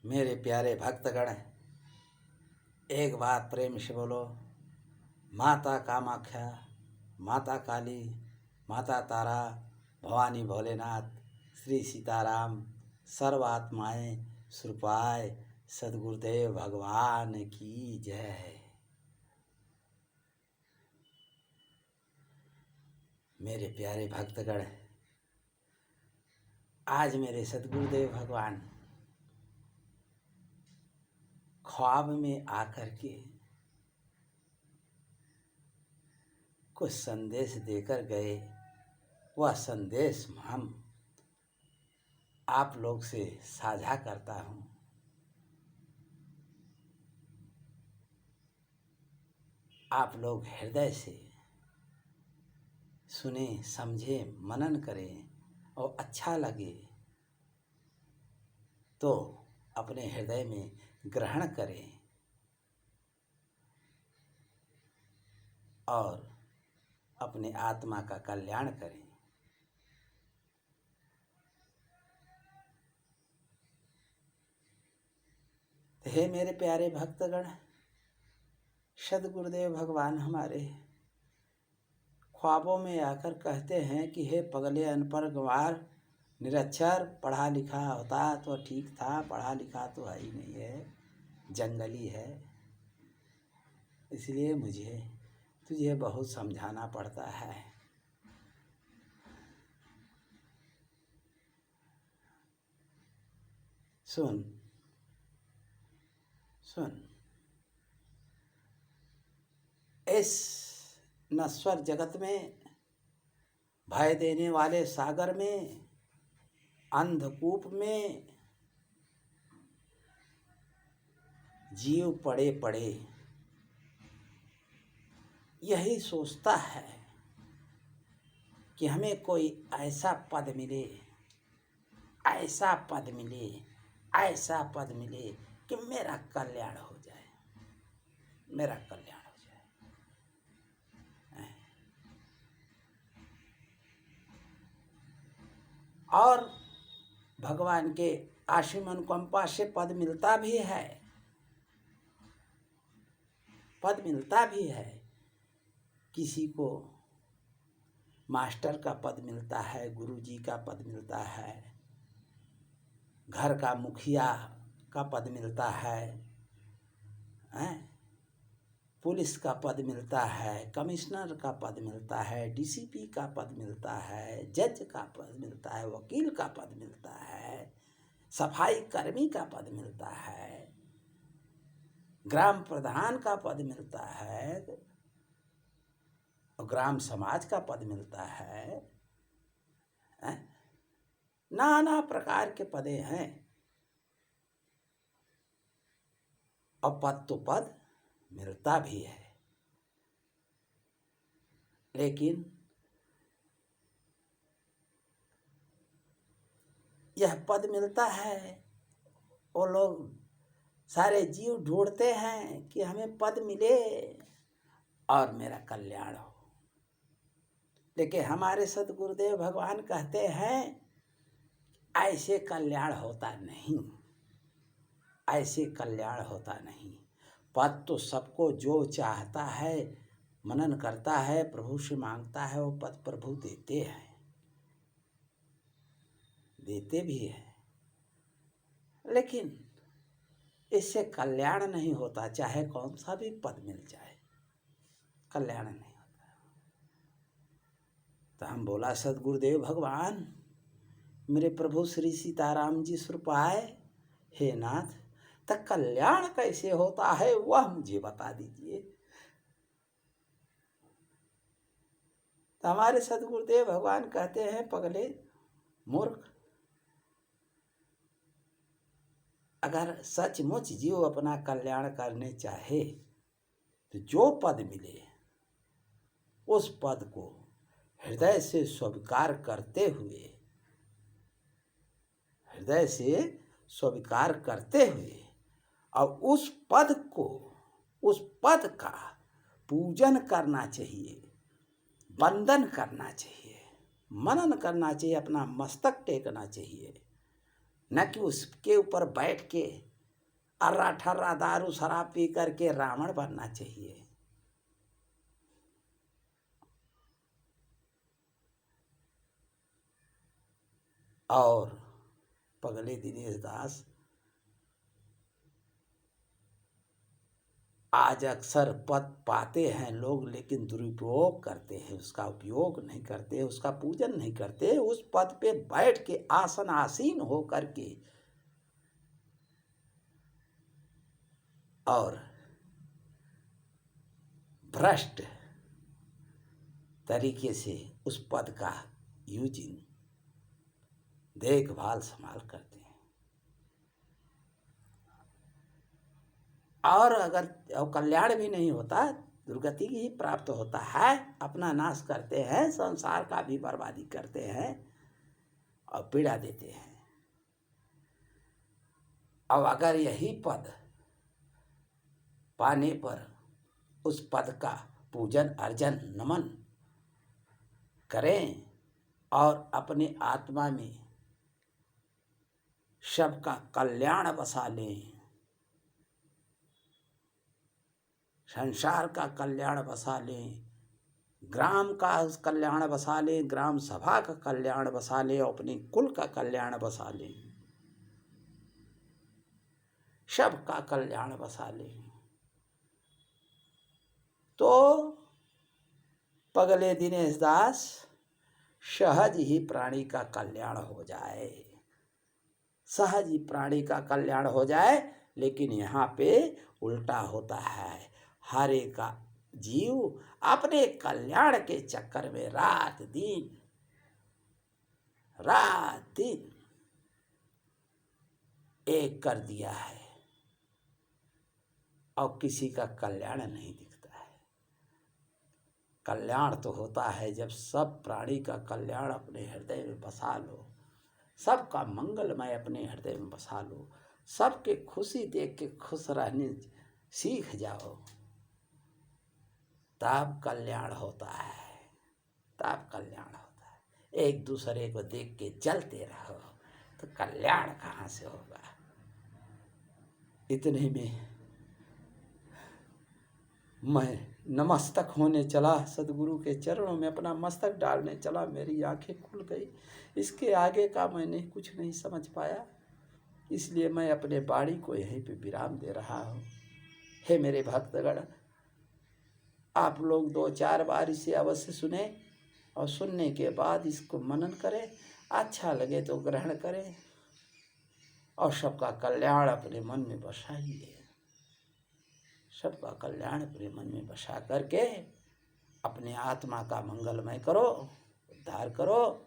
मेरे प्यारे भक्तगण, एक बात प्रेम से बोलो। माता कामाख्या, माता काली, माता तारा, भवानी भोलेनाथ, श्री सीताराम, सर्व आत्माएं सुरपाय सद्गुरुदेव भगवान की जय। मेरे प्यारे भक्तगण, आज मेरे सद्गुरुदेव भगवान ख्वाब में आकर के कुछ संदेश देकर गए। वह संदेश हम आप लोग से साझा करता हूँ। आप लोग हृदय से सुने, समझे, मनन करें और अच्छा लगे तो अपने हृदय में ग्रहण करें और अपने आत्मा का कल्याण करें। हे मेरे प्यारे भक्तगण, सद्गुरुदेव भगवान हमारे ख्वाबों में आकर कहते हैं कि हे पगले अनपढ़ गंवार, निरक्षर, पढ़ा लिखा होता तो ठीक था, पढ़ा लिखा तो है ही नहीं है, जंगली है। इसलिए मुझे तुझे बहुत समझाना पड़ता है। सुन सुन, इस नश्वर जगत में, भय देने वाले सागर में, अंधकूप में जीव पड़े पड़े यही सोचता है कि हमें कोई ऐसा पद मिले, ऐसा पद मिले, ऐसा पद मिले कि मेरा कल्याण हो जाए, मेरा कल्याण हो जाए। और भगवान के आशीम अनुकंपा से पद मिलता भी है, पद मिलता भी है। किसी को मास्टर का पद मिलता है, गुरुजी का पद मिलता है, घर का मुखिया का पद मिलता है, पुलिस का पद मिलता है, कमिश्नर का पद मिलता है, डीसीपी का पद मिलता है, जज का पद मिलता है, वकील का पद मिलता है, सफाई कर्मी का पद मिलता है, ग्राम प्रधान का पद मिलता है, ग्राम समाज का पद मिलता है। नाना प्रकार के पदे हैं और पद तो पद मिलता भी है, लेकिन यह पद मिलता है, वो लोग सारे जीव ढूंढते हैं कि हमें पद मिले और मेरा कल्याण हो। लेकिन हमारे सद्गुरुदेव भगवान कहते हैं ऐसे कल्याण होता नहीं, ऐसे कल्याण होता नहीं। पद तो सबको जो चाहता है, मनन करता है, प्रभु से मांगता है, वो पद प्रभु देते हैं, देते भी हैं। लेकिन इससे कल्याण नहीं होता, चाहे कौन सा भी पद मिल जाए, कल्याण नहीं होता। तो हम बोला सद्गुरुदेव भगवान, मेरे प्रभु श्री सीताराम जी सुरपाए, हे नाथ, तक कल्याण कैसे होता है वह मुझे बता दीजिए। तो हमारे सद्गुरुदेव भगवान कहते हैं, पगले मूर्ख, अगर सचमुच जीव अपना कल्याण करने चाहे तो जो पद मिले उस पद को हृदय से स्वीकार करते हुए, हृदय से स्वीकार करते हुए और उस पद को, उस पद का पूजन करना चाहिए, वंदन करना चाहिए, मनन करना चाहिए, अपना मस्तक टेकना चाहिए। न कि उसके ऊपर बैठ के अर्रा ठर्रा दारू शराब पी करके रावण बनना चाहिए। और पगले दिनेश दास आज अक्सर पद पाते हैं लोग, लेकिन दुरुपयोग करते हैं, उसका उपयोग नहीं करते, उसका पूजन नहीं करते। उस पद पे बैठ के आसन आसीन हो करके और भ्रष्ट तरीके से उस पद का यूजिंग देखभाल संभाल करते हैं। और अगर कल्याण भी नहीं होता, दुर्गति ही प्राप्त होता है, अपना नाश करते हैं, संसार का भी बर्बादी करते हैं और पीड़ा देते हैं। अब अगर यही पद पाने पर उस पद का पूजन अर्जन नमन करें और अपने आत्मा में सबका कल्याण बसा लें, संसार का कल्याण बसा लें, ग्राम का कल्याण बसा लें, ग्राम सभा का कल्याण बसा लें, अपने कुल का कल्याण बसा लें, सबका कल्याण बसा लें, तो पगले दिनेश दास सहज ही प्राणी का कल्याण हो जाए, सहज ही प्राणी का कल्याण हो जाए। लेकिन यहाँ पे उल्टा होता है, हर एक जीव अपने कल्याण के चक्कर में रात दिन एक कर दिया है और किसी का कल्याण नहीं दिखता है। कल्याण तो होता है जब सब प्राणी का कल्याण अपने हृदय में बसा लो, सबका मंगलमय अपने हृदय में बसा लो, सबके खुशी देख के खुश रहने सीख जाओ, तब कल्याण होता है, तब कल्याण होता है। एक दूसरे को देख के जलते रहो तो कल्याण कहाँ से होगा। इतने में मैं नमस्तक होने चला, सदगुरु के चरणों में अपना मस्तक डालने चला, मेरी आंखें खुल गई। इसके आगे का मैंने कुछ नहीं समझ पाया, इसलिए मैं अपने बाणी को यहीं पे विराम दे रहा हूँ। हे मेरे भक्तगण, आप लोग 2-4 बार इसे अवश्य सुने और सुनने के बाद इसको मनन करें, अच्छा लगे तो ग्रहण करें और सबका कल्याण अपने मन में बसाइए, सबका कल्याण अपने मन में बसा करके अपने आत्मा का मंगलमय करो, उद्धार करो।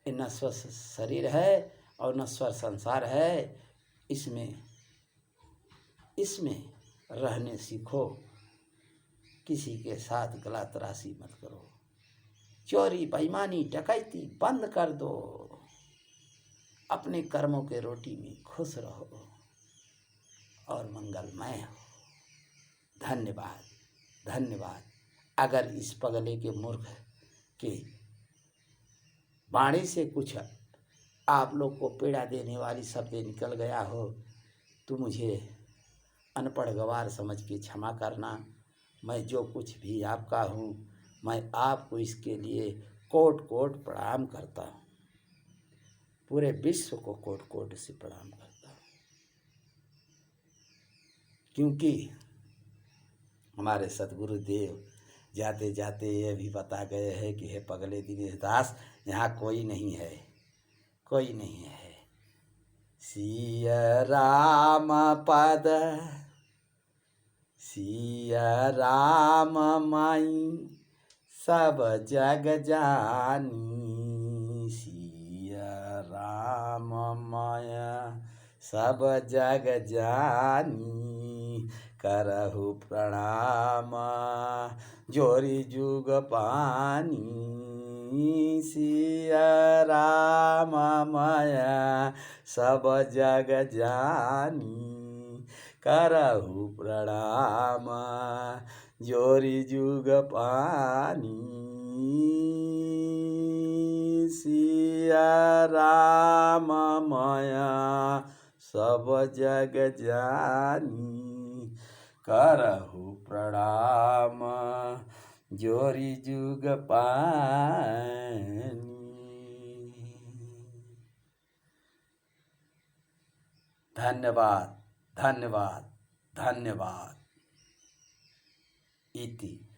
ये नश्वर शरीर है और नश्वर संसार है, इसमें रहने सीखो, किसी के साथ गला तराशी मत करो, चोरी बेईमानी डकैती बंद कर दो, अपने कर्मों के रोटी में खुश रहो और मंगलमय हो। धन्यवाद, धन्यवाद। अगर इस पगले के मूर्ख के वाणी से कुछ आप लोग को पीड़ा देने वाली शब्द निकल गया हो तो मुझे अनपढ़ गवार समझ के क्षमा करना। मैं जो कुछ भी आपका हूँ, मैं आपको इसके लिए कोट कोट प्रणाम करता हूँ, पूरे विश्व को कोट कोट से प्रणाम करता हूँ, क्योंकि हमारे सतगुरुदेव जाते जाते ये भी बता गए हैं कि हे पगले दिनेश दास, यहाँ कोई नहीं है, कोई नहीं है। सिया राम पद सिया राम माई सब जग जानी, सिया राम माया सब जग जानी, करहु प्रणाम जोरी जुग पानी, सिया राम माया सब जग जानी, करहु प्रणाम जोरी जुग पानी, सिया राम माया सब जग जानी करहु प्रणाम जोरी जुग पानी। धन्यवाद धन्यवाद धन्यवाद। इति।